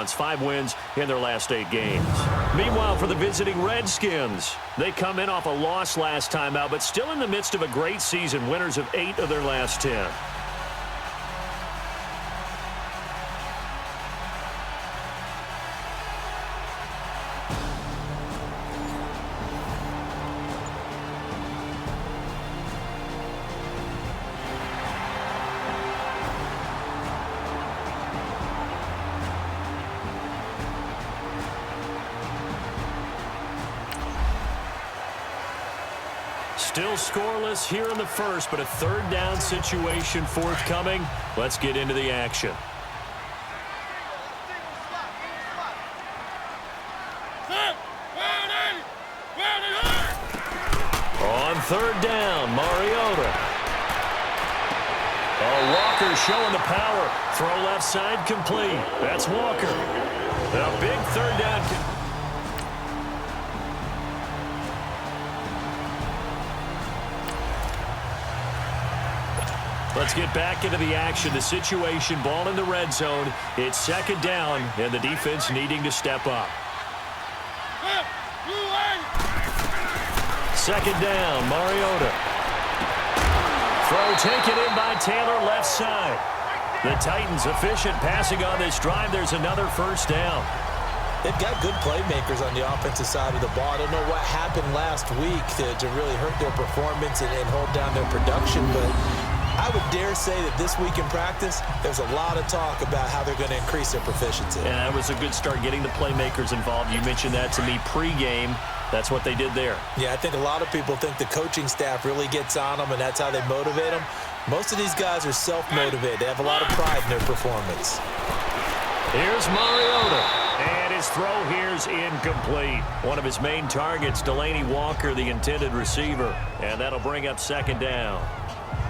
5 wins in their last 8 games. Meanwhile, for the visiting Redskins, they come in off a loss last time out, but still in the midst of a great season, winners of 8 of their last 10. Still scoreless here in the first, but a third down situation forthcoming. Let's get into the action. On third down, Mariota. Oh, Walker showing the power. Throw left side complete. That's Walker. A big third down. Let's get back into the action. The situation, ball in the red zone. It's second down, and the defense needing to step up. Second down, Mariota. Throw taken in by Taylor, left side. The Titans efficient passing on this drive. There's another first down. They've got good playmakers on the offensive side of the ball. I don't know what happened last week to really hurt their performance and hold down their production, but I would dare say that this week in practice, there's a lot of talk about how they're going to increase their proficiency. And that was a good start getting the playmakers involved. You mentioned that to me pregame. That's what they did there. Yeah, I think a lot of people think the coaching staff really gets on them, and that's how they motivate them. Most of these guys are self-motivated. They have a lot of pride in their performance. Here's Mariota. And his throw here's incomplete. One of his main targets, Delaney Walker, the intended receiver. And that'll bring up second down.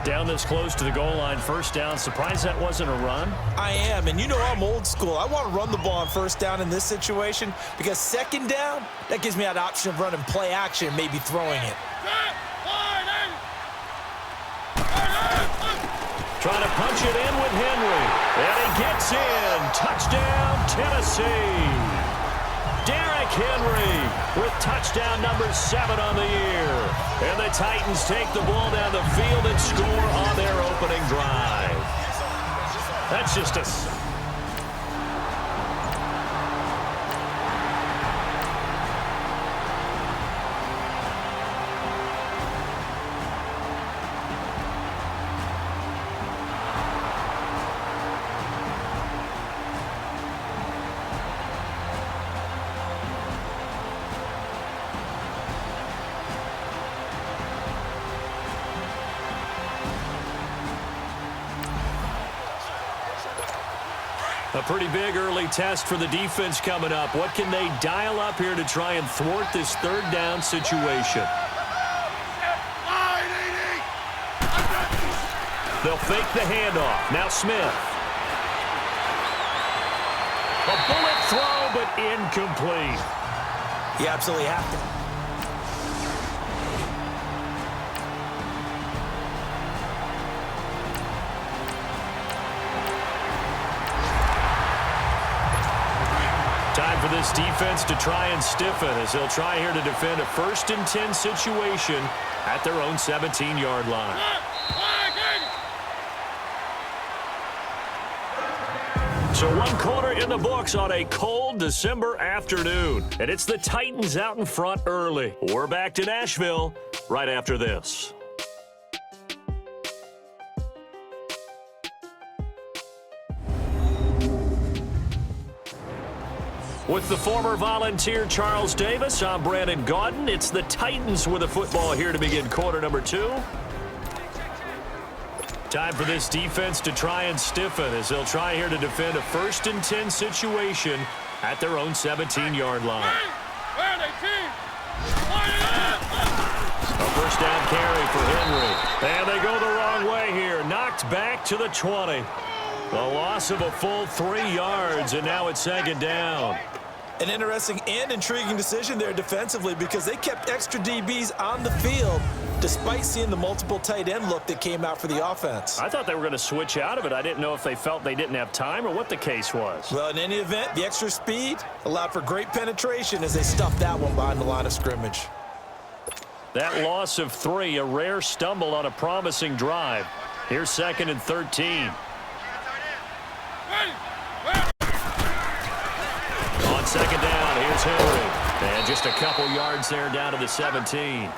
Down this close to the goal line, first down. Surprised that wasn't a run? I am, and you know I'm old school. I want to run the ball on first down in this situation because second down, that gives me that option of running play action, maybe throwing it. Trying to punch it in with Henry. And he gets in. Touchdown, Tennessee. Derrick Henry with touchdown number 7 on the year. And the Titans take the ball down the field and score on their opening drive. That's just a... A pretty big early test for the defense coming up. What can they dial up here to try and thwart this third down situation? They'll fake the handoff. Now Smith. A bullet throw, but incomplete. You absolutely have to. Time for this defense to try and stiffen as they'll try here to defend a 1st and 10 situation at their own 17-yard line. So 1/4 in the books on a cold December afternoon. And it's the Titans out in front early. We're back to Nashville right after this. With the former Volunteer Charles Davis, I'm Brandon Gaudin. It's the Titans with the football here to begin quarter number 2. Time for this defense to try and stiffen as they'll try here to defend a 1st and 10 situation at their own 17-yard line. A first down carry for Henry. And they go the wrong way here. Knocked back to the 20. A loss of a full 3 yards, and now it's second down. An interesting and intriguing decision there defensively because they kept extra DBs on the field despite seeing the multiple tight end look that came out for the offense. I thought they were going to switch out of it. I didn't know if they felt they didn't have time or what the case was. Well, in any event, the extra speed allowed for great penetration as they stuffed that one behind the line of scrimmage. That loss of 3, a rare stumble on a promising drive. Here's 2nd and 13. On 2nd down, here's Henry. And just a couple yards there down to the 17.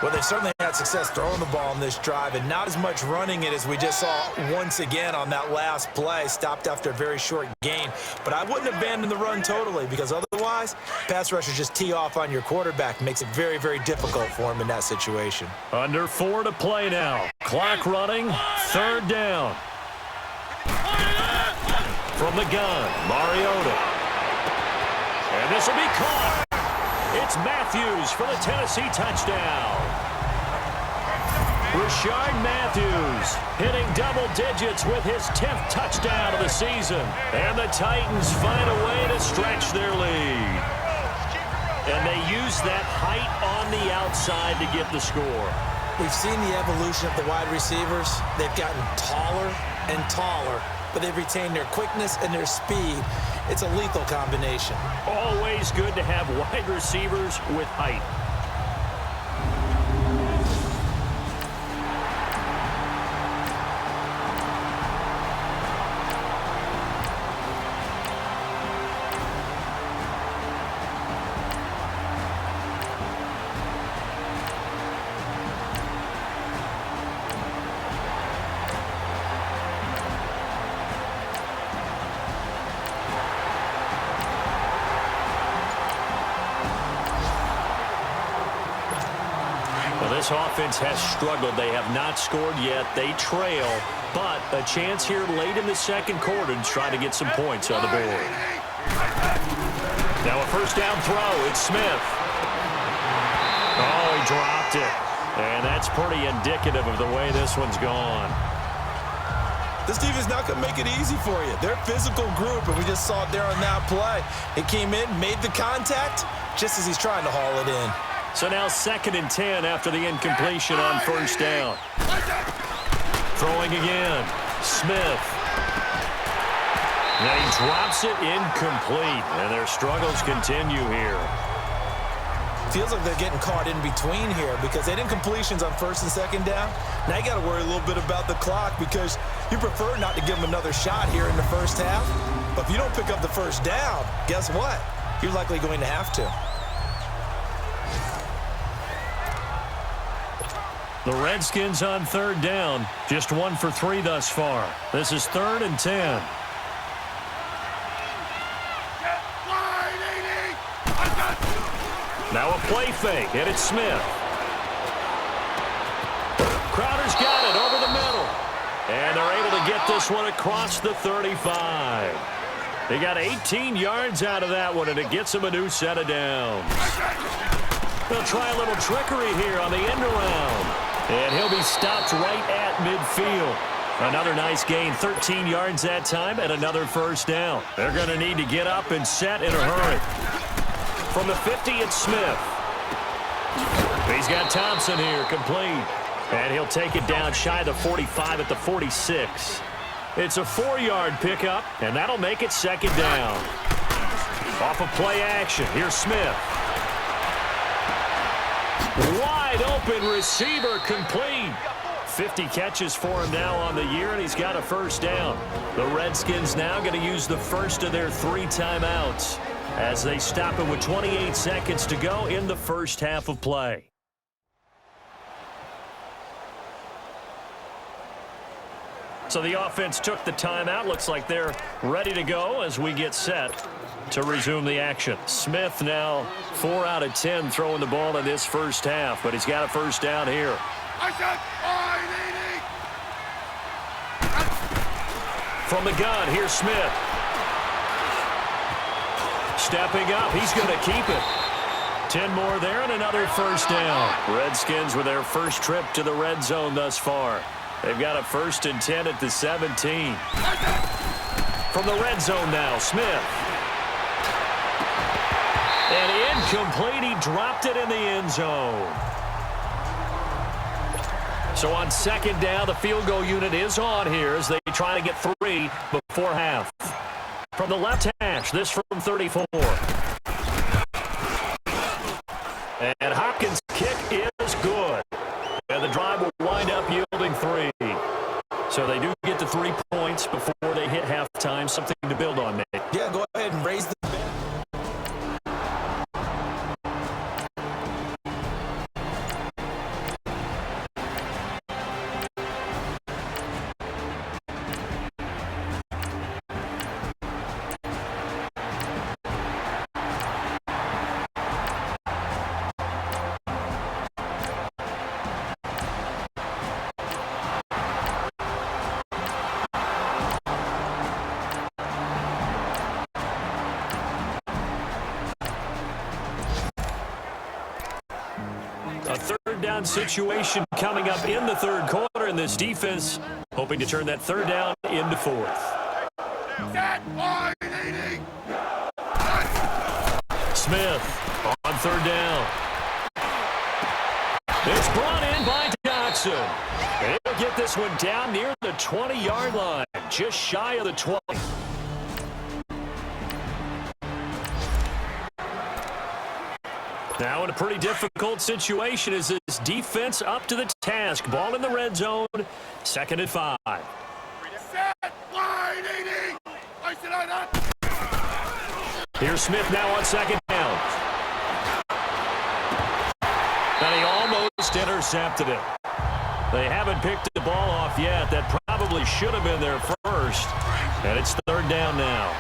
Well, they certainly had success throwing the ball on this drive and not as much running it as we just saw once again on that last play. Stopped after a very short gain. But I wouldn't abandon the run totally because otherwise, pass rushers just tee off on your quarterback. Makes it very, very difficult for him in that situation. Under 4 to play now. Clock running. 3rd down. From the gun, Mariota. And this will be caught. It's Matthews for the Tennessee touchdown. Rashard Matthews hitting double digits with his 10th touchdown of the season. And the Titans find a way to stretch their lead. And they use that height on the outside to get the score. We've seen the evolution of the wide receivers. They've gotten taller and taller, but they've retained their quickness and their speed. It's a lethal combination. Always good to have wide receivers with height. This offense has struggled. They have not scored yet. They trail, but a chance here late in the 2nd quarter to try to get some points on the board. Now a 1st down throw. It's Smith. Oh, he dropped it. And that's pretty indicative of the way this one's gone. This team is not going to make it easy for you. They're a physical group, and we just saw it there on that play. It came in, made the contact, just as he's trying to haul it in. So now 2nd and 10 after the incompletion on 1st down. Throwing again. Smith. And he drops it incomplete. And their struggles continue here. Feels like they're getting caught in between here because they didn't completions on 1st and 2nd down. Now you got to worry a little bit about the clock because you prefer not to give them another shot here in the 1st half. But if you don't pick up the 1st down, guess what? You're likely going to have to. The Redskins on 3rd down. Just 1 for 3 thus far. This is 3rd and 10. Now a play fake, and it's Smith. Crowder's got it over the middle. And they're able to get this one across the 35. They got 18 yards out of that one, and it gets them a new set of downs. They'll try a little trickery here on the end around. And he'll be stopped right at midfield. Another nice gain, 13 yards that time, and another 1st down. They're going to need to get up and set in a hurry. From the 50, it's Smith. He's got Thompson here, complete. And he'll take it down shy of the 45 at the 46. It's a 4-yard pickup, and that'll make it 2nd down. Off of play action, here's Smith. Wide open receiver, complete. 50 catches for him now on the year, and he's got a 1st down. The Redskins now going to use the first of their 3 timeouts as they stop it with 28 seconds to go in the 1st half of play. So the offense took the timeout. Looks like they're ready to go as we get set to resume the action. Smith now 4 out of 10 throwing the ball in this 1st half, but he's got a 1st down here. From the gun, here's Smith. Stepping up, he's going to keep it. 10 more there and another 1st down. Redskins with their first trip to the red zone thus far. They've got a 1st and 10 at the 17. From the red zone now, Smith. And incomplete, he dropped it in the end zone. So on second down, the field goal unit is on here as they try to get 3 before half. From the left hash, this from 34. And Hopkins' kick is good. And the drive will wind up yielding 3. So they do get to 3 points before they hit halftime. Something to build on, Nate. Yeah, go ahead and raise the bet. A third down situation coming up in the third quarter, and this defense hoping to turn that third down into 4th. Smith on third down. It's brought in by Dotson. He'll get this one down near the 20-yard line, just shy of the 20. Now in a pretty difficult situation as this defense up to the task. Ball in the red zone, 2nd and 5. Here's Smith now on second down. And he almost intercepted it. They haven't picked the ball off yet. That probably should have been there first. And it's third down now.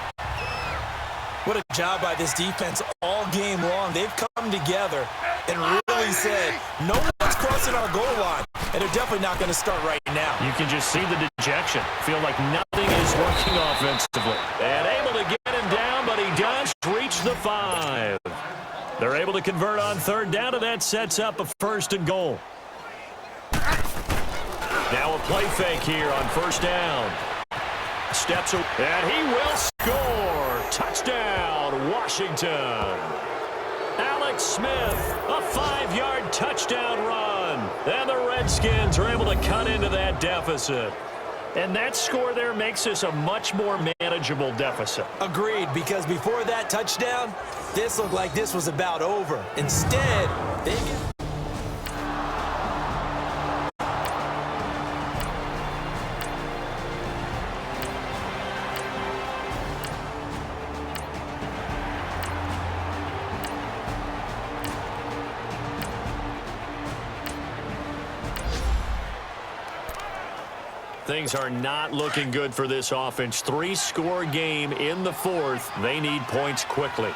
What a job by this defense all game long. They've come together and really said, no one's crossing our goal line. And they're definitely not going to start right now. You can just see the dejection. Feel like nothing is working offensively. And able to get him down, but he does reach the 5. They're able to convert on third down, and that sets up a 1st and goal. Now a play fake here on first down. Steps away, and he will score. Touchdown, Washington. Alex Smith, a 5-yard touchdown run. And the Redskins are able to cut into that deficit. And that score there makes this a much more manageable deficit. Agreed, because before that touchdown, this looked like this was about over. Instead, they get... Things are not looking good for this offense. 3-score game in the 4th. They need points quickly.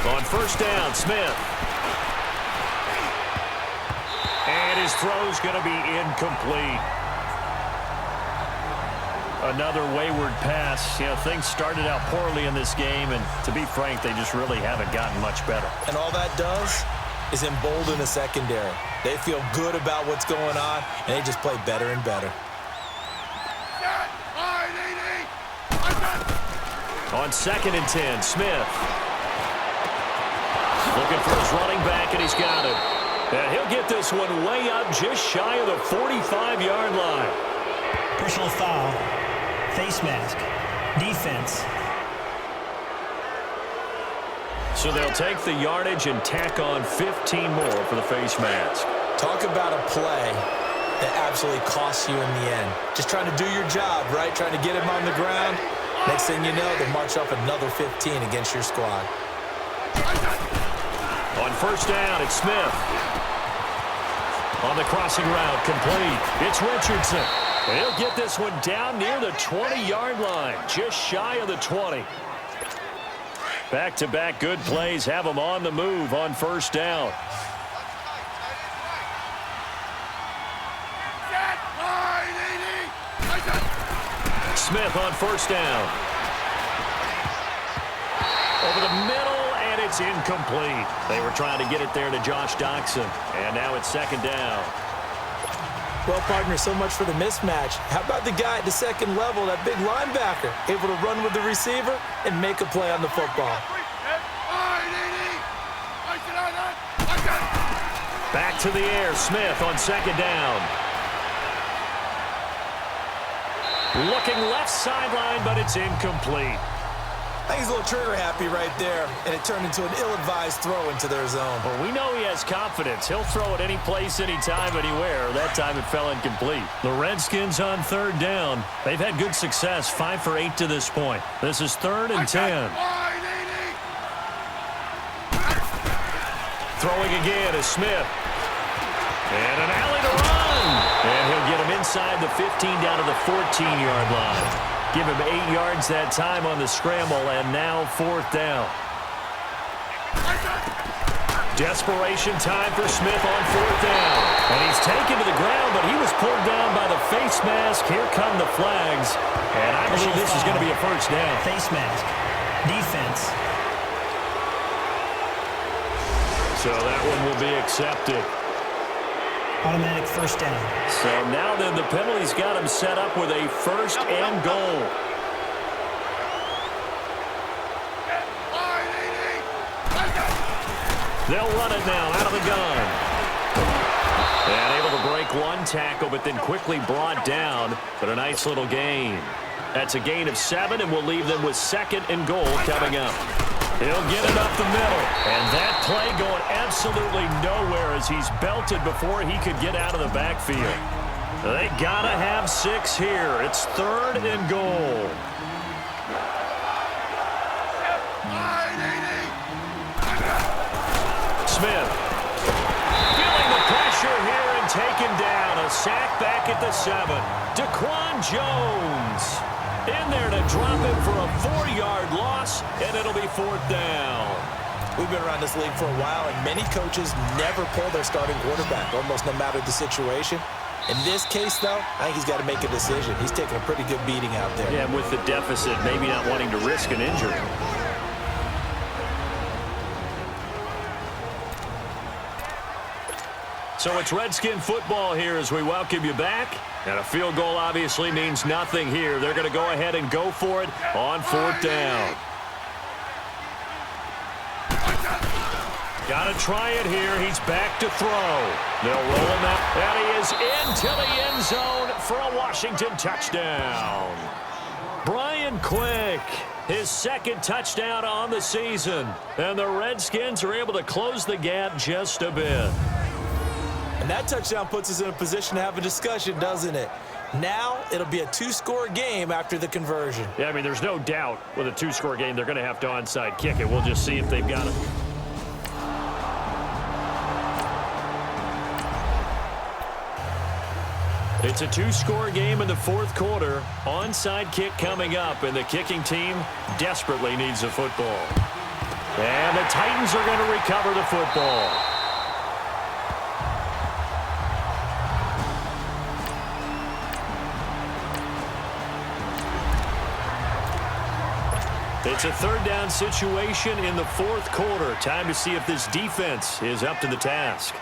On first down, Smith. And his throw's going to be incomplete. Another wayward pass. You know, things started out poorly in this game, and to be frank, they just really haven't gotten much better. And all that does is embolden the secondary. They feel good about what's going on, and they just play better and better. On 2nd and 10, Smith. Looking for his running back, and he's got it. And he'll get this one way up just shy of the 45-yard line. Personal foul, face mask, defense. So they'll take the yardage and tack on 15 more for the face mask. Talk about a play that absolutely costs you in the end. Just trying to do your job, right? Trying to get him on the ground. Next thing you know, they march off another 15 against your squad. On first down, it's Smith. On the crossing route, complete. It's Richardson. And he'll get this one down near the 20-yard line, just shy of the 20. Back-to-back good plays have them on the move on first down. Smith on first down. Over the middle, and it's incomplete. They were trying to get it there to Josh Doctson, and now it's 2nd down. Well, partner, so much for the mismatch. How about the guy at the second level, that big linebacker, able to run with the receiver and make a play on the football? Back to the air, Smith on second down. Looking left sideline, but it's incomplete. I think he's a little trigger happy right there, and it turned into an ill-advised throw into their zone. Well, we know he has confidence. He'll throw it any place, anytime, anywhere. That time it fell incomplete. The Redskins on third down. They've had good success, 5 for 8 to this point. This is 3rd and 10. Throwing again is Smith. And an alley to run. And he'll get him inside the 15 down to the 14-yard line. Give him 8 yards that time on the scramble, and now 4th down. Desperation time for Smith on 4th down. And he's taken to the ground, but he was pulled down by the face mask. Here come the flags. And I believe this is going to be a 1st down. Face mask. Defense. So that one will be accepted. Automatic 1st down. So now then the penalty's got him set up with a 1st and goal. They'll run it now out of the gun. And able to break one tackle, but then quickly brought down. But a nice little gain. That's a gain of 7, and we'll leave them with 2nd and goal coming up. He'll get it up the middle. And that play going absolutely nowhere as he's belted before he could get out of the backfield. They got to have 6 here. It's 3rd and goal. Smith feeling the pressure here and taken down. A sack back at the 7. Daquan Jones in there to drop him for a 4-yard loss, and it'll be 4th down. We've been around this league for a while, and many coaches never pull their starting quarterback, almost no matter the situation. In this case, though, I think he's got to make a decision. He's taking a pretty good beating out there. Yeah, with the deficit, maybe not wanting to risk an injury. So it's Redskin football here as we welcome you back. And a field goal obviously means nothing here. They're going to go ahead and go for it on 4th down. Got to try it here. He's back to throw. They'll roll him out. And he is into the end zone for a Washington touchdown. Brian Quick, his 2nd touchdown on the season. And the Redskins are able to close the gap just a bit. And that touchdown puts us in a position to have a discussion, doesn't it? Now it'll be a 2-score game after the conversion. Yeah, I mean, there's no doubt with a 2-score game they're going to have to onside kick it. We'll just see if they've got it. It's a 2-score game in the 4th quarter. Onside kick coming up, and the kicking team desperately needs a football. And the Titans are going to recover the football. It's a 3rd down situation in the 4th quarter. Time to see if this defense is up to the task.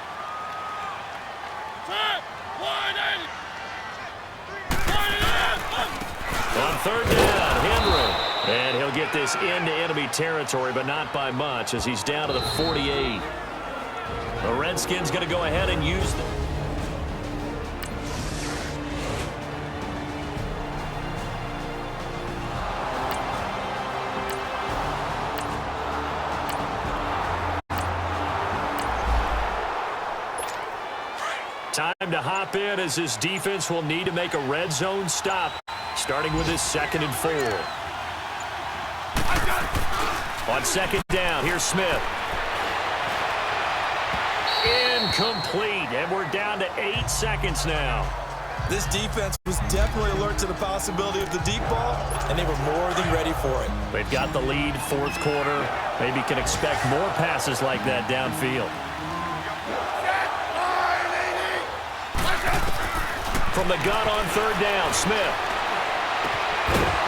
On 3rd down, Henry. And he'll get this into enemy territory, but not by much as he's down to the 48. The Redskins going to go ahead and use the... Time to hop in as this defense will need to make a red zone stop, starting with his 2nd and 4. On 2nd down, here's Smith. Incomplete, and we're down to 8 seconds now. This defense was definitely alert to the possibility of the deep ball, and they were more than ready for it. They've got the lead, 4th quarter. Maybe can expect more passes like that downfield. From the gun on 3rd down, Smith.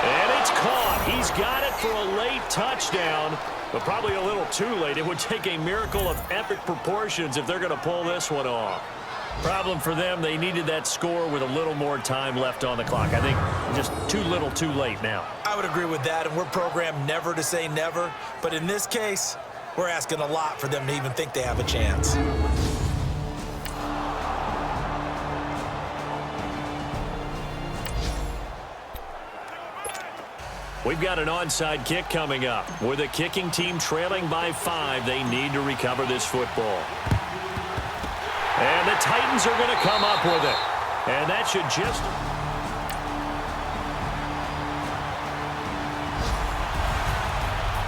And it's caught. He's got it for a late touchdown, but probably a little too late. It would take a miracle of epic proportions if they're going to pull this one off. Problem for them, they needed that score with a little more time left on the clock. I think just too little too late now. I would agree with that, and we're programmed never to say never. But in this case, we're asking a lot for them to even think they have a chance. We've got an onside kick coming up. With the kicking team trailing by 5, they need to recover this football. And the Titans are going to come up with it. And that should just...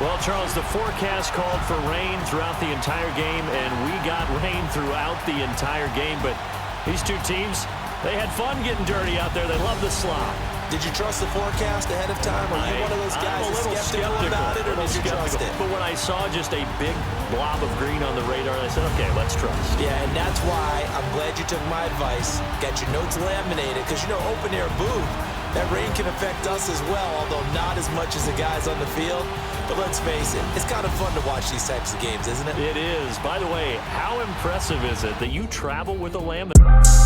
Well, Charles, the forecast called for rain throughout the entire game, and we got rain throughout the entire game. But these two teams, they had fun getting dirty out there. They love the slop. Did you trust the forecast ahead of time? Are you one of those guys I'm a little skeptical about it, or did you trust it? But when I saw just a big blob of green on the radar, I said, okay, let's trust. Yeah, and that's why I'm glad you took my advice. Got your notes laminated, because, you know, open air booth, that rain can affect us as well, although not as much as the guys on the field. But let's face it, it's kind of fun to watch these types of games, isn't it? It is. By the way, how impressive is it that you travel with a laminate?